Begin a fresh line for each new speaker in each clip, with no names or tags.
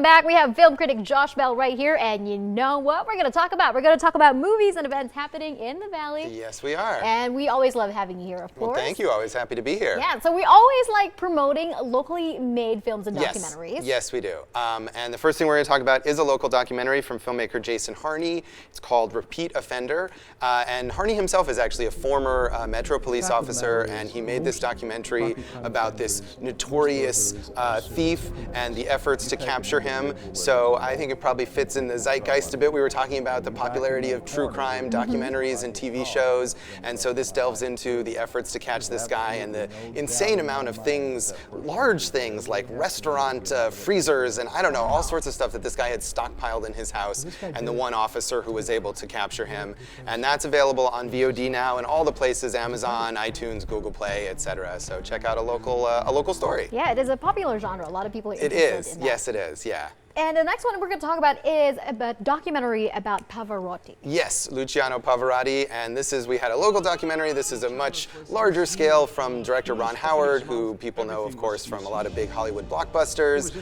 back. We have film critic Josh Bell right here, and you know what we're going to talk about? We're going to talk about movies and events happening in the Valley.
Yes, we are.
And we always love having you here, of course.
Well, thank you. Always happy to be here.
Yeah, so we always like promoting locally made films and documentaries.
Yes, we do. And the first thing we're going to talk about is a local documentary from filmmaker Jason Harney. It's called Repeat Offender. And Harney himself is actually a former Metro police officer, and he made this documentary about this notorious thief and the efforts to capture him. So I think it probably fits in the zeitgeist a bit. We were talking about the popularity of true crime documentaries and TV shows, and so this delves into the efforts to catch this guy and the insane amount of things, large things like restaurant freezers and I don't know, all sorts of stuff that this guy had stockpiled in his house, and the one officer who was able to capture him. And that's available on VOD now in all the places, Amazon, iTunes, Google Play, etc. So check out a local story.
Yeah, it is a popular genre. A lot of people are interested in that.
Yes, it is, yeah.
And the next one we're going to talk about is a documentary about Pavarotti.
Yes, Luciano Pavarotti, and we had a local documentary. This is a much larger scale from director Ron Howard, who people know, of course, from a lot of big Hollywood blockbusters.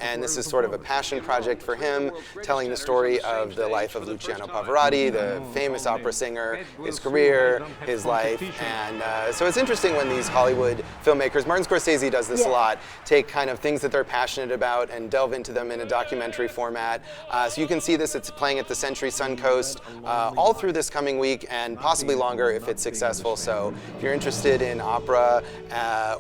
And this is sort of a passion project for him, telling the story of the life of Luciano Pavarotti, the famous opera singer, his career, his life. And so it's interesting when these Hollywood filmmakers, Martin Scorsese does this a lot, take kind of things that they're passionate about and delve into them in a documentary format. So you can see this, it's playing at the Century Suncoast all through this coming week and possibly longer if it's successful. So if you're interested in opera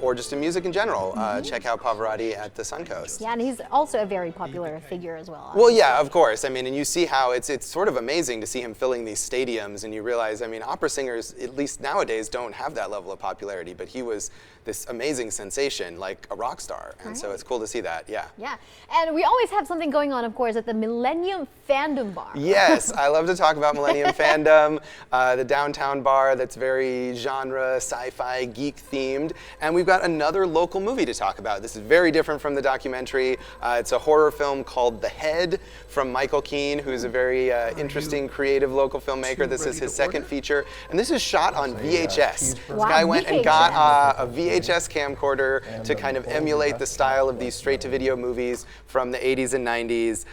or just in music in general, check out Pavarotti at the Suncoast.
Yeah, and he's also a very popular figure as well.
Well, yeah, of course. I mean, and you see how it's sort of amazing to see him filling these stadiums, and you realize, I mean, opera singers, at least nowadays, don't have that level of popularity, but he was this amazing sensation, like a rock star. And so it's cool to see that, yeah.
Yeah, and we always have something going on, of course, at the Millennium Fandom Bar.
Yes, I love to talk about Millennium Fandom, the downtown bar that's very genre, sci-fi, geek themed. And we've got another local movie to talk about. This is very different from the documentary. It's a horror film called The Head from Michael Keane, who's a very interesting, creative local filmmaker. This is his second feature. And this is shot on VHS. This guy went and got a VHS camcorder to kind of emulate the style of these straight-to-video movies from the 80s and 90s.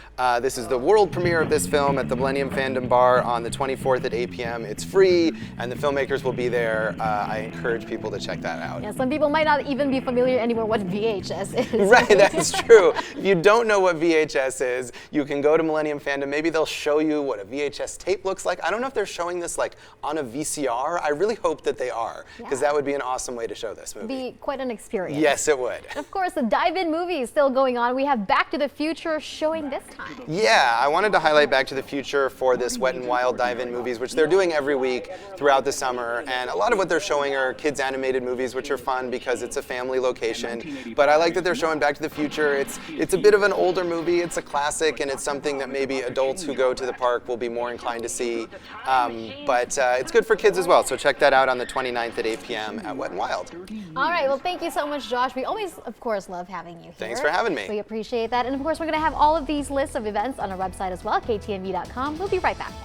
This is the world premiere of this film at the Millennium Fandom Bar on the 24th at 8 p.m. It's free, and the filmmakers will be there. I encourage people to check that out.
Yeah, some people might not even be familiar anymore what VHS is.
Right, that's true. If you don't know what VHS is, you can go to Millennium Fandom. Maybe they'll show you what a VHS tape looks like. I don't know if they're showing this like on a VCR. I really hope that they are, because that would be an awesome way to show this movie.
Be quite an experience.
Yes, it would.
And of course, the dive-in movie is still going on. We have Back to the Future showing this time.
Yeah, I wanted to highlight Back to the Future for this Wet n Wild dive-in movies, which they're doing every week throughout the summer. And a lot of what they're showing are kids animated movies, which are fun because it's a family location. But I like that they're showing Back to the Future. It's a bit of an older movie. It's a classic, and it's something that maybe adults who go to the park will be more inclined to see. But it's good for kids as well. So check that out on the 29th at 8 p.m. at Wet n Wild.
All right, well, thank you so much, Josh. We always, of course, love having you here.
Thanks for having me.
We appreciate that. And of course, we're going to have all of these lists of events on our website as well, ktnv.com. We'll be right back after